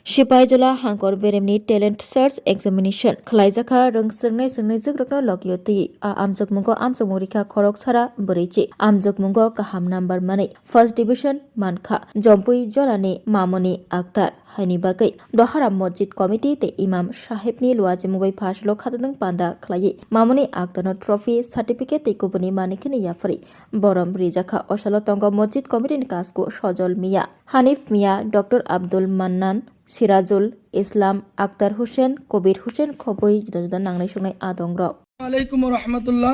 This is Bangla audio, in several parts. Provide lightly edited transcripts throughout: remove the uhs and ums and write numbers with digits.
सिपाहीजला हांगर बेरेमनि टेलेन्ट सार्च एग्जामिनेशन खलाइजाखा रोंसोंनाय सोंनायजों रखनो लगियति आमजोग मुंगो आमजोग मुरिखा खरक सारा बोरैची आमजोग मुंगो गाहाम नाम्बार मानै फर्स्ट डिविजन मानखा जम्पुई जलानि मामनि आक्तार हायनि बागै दहारा मस्जिद कमिटी ते इमाम साहेबनि लुवाजि मुगै फासलो खादों पान्दा खलायै मामनि आक्तारनो ट्रफी सार्टिफिकेट ते कुबुनि मानिखिनि याफारि बरम रिजाखा असालो तंग मस्जिद कमिटीनि काजको सजल मिया हानिफ मिया डॉक्टर आब्दुल मान्नान सिराजुल इस्लाम आक्तार हुसैन कबीर हुसैन खबई जुदा जुदा नांनाय संनाय आदं र আলাইকুম রহমতুল্লাহ।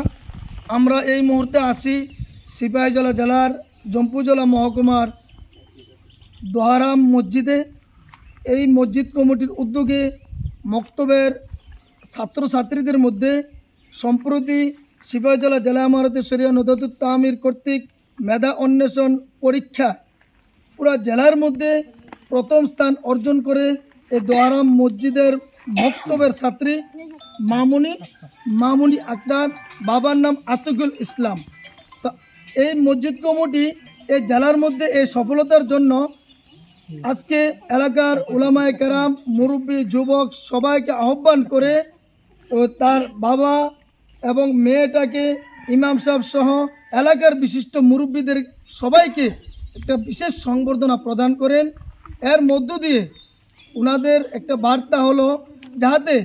আমরা এই মুহূর্তে আছি সিপাহীজলা জেলার জম্পুজলা মহকুমার দোহারাম মসজিদে। এই মসজিদ কমিটির উদ্যোগে মক্তবের ছাত্রছাত্রীদের মধ্যে সম্প্রতি সিপাহীজলা জেলা ইমারতে শরিয়া নদাতুত তামির কর্তৃক মেধা অন্বেষণ পরীক্ষা পুরা জেলার মধ্যে প্রথম স্থান অর্জন করে এই দোহারাম মসজিদের মক্তবের ছাত্রী মামুনি আক্তার, বাবার নাম আতিকুল ইসলাম। তো এই মসজিদ কমিটি এই জেলার মধ্যে এই সফলতার জন্য আজকে এলাকার উলামায়ে কেরাম, মুরব্বী, যুবক সবাইকে আহ্বান করে ও তার বাবা এবং মেয়েটাকে ইমাম সাহেব সহ এলাকার বিশিষ্ট মুরব্বীদের সবাইকে একটা বিশেষ সংবর্ধনা প্রদান করেন। এর মধ্য দিয়ে ওনাদের একটা বার্তা হলো যাতে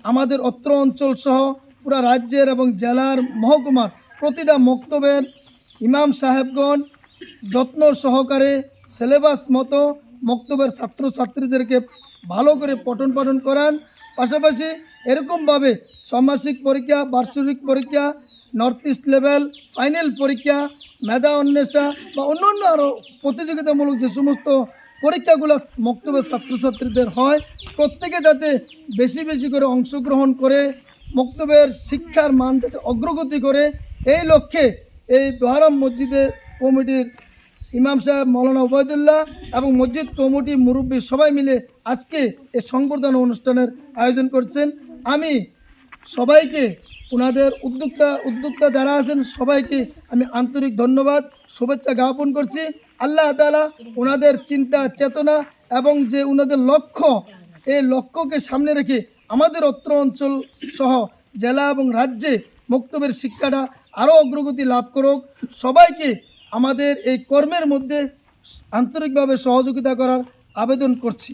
আমাদের অত্র অঞ্চল সহ পুরা রাজ্যের এবং জেলার মহকুমার প্রতিটা মক্তবের ইমাম সাহেবগণ যত্ন সহকারে সিলেবাস মতো মক্তবের ছাত্রছাত্রীদেরকে ভালো করে পঠন পাঠন করান। পাশাপাশি এরকমভাবে ষান্মাসিক পরীক্ষা, বার্ষিক পরীক্ষা, নর্থ ইস্ট লেভেল, ফাইনাল পরীক্ষা, মেধা অন্বেষা বা অন্যান্য আরও প্রতিযোগিতামূলক যে সমস্ত পরীক্ষাগুলো মক্তবের ছাত্রছাত্রীদের হয়, প্রত্যেকে যাতে বেশি বেশি করে অংশগ্রহণ করে মক্তবের শিক্ষার মান যাতে অগ্রগতি করে, এই লক্ষ্যে এই দোহারাম মসজিদের কমিটির ইমাম সাহেব মৌলানা ওবায়দুল্লাহ এবং মসজিদ কমিটি মুরব্বী সবাই মিলে আজকে এই সংবর্ধনা অনুষ্ঠানের আয়োজন করছেন। আমি সবাইকে ওনাদের উদ্যোক্তা যারা আছেন সবাইকে আমি আন্তরিক ধন্যবাদ, শুভেচ্ছা জ্ঞাপন করছি। আল্লাহ তাআলা ওনাদের চিন্তা চেতনা এবং যে ওনাদের লক্ষ্য, এই লক্ষ্যকে সামনে রেখে আমাদের অত্র অঞ্চল সহ জেলা এবং রাজ্যে মক্তবের শিক্ষাটা আরও অগ্রগতি লাভ করুক। সবাইকে আমাদের এই কর্মের মধ্যে আন্তরিকভাবে সহযোগিতা করার আবেদন করছি।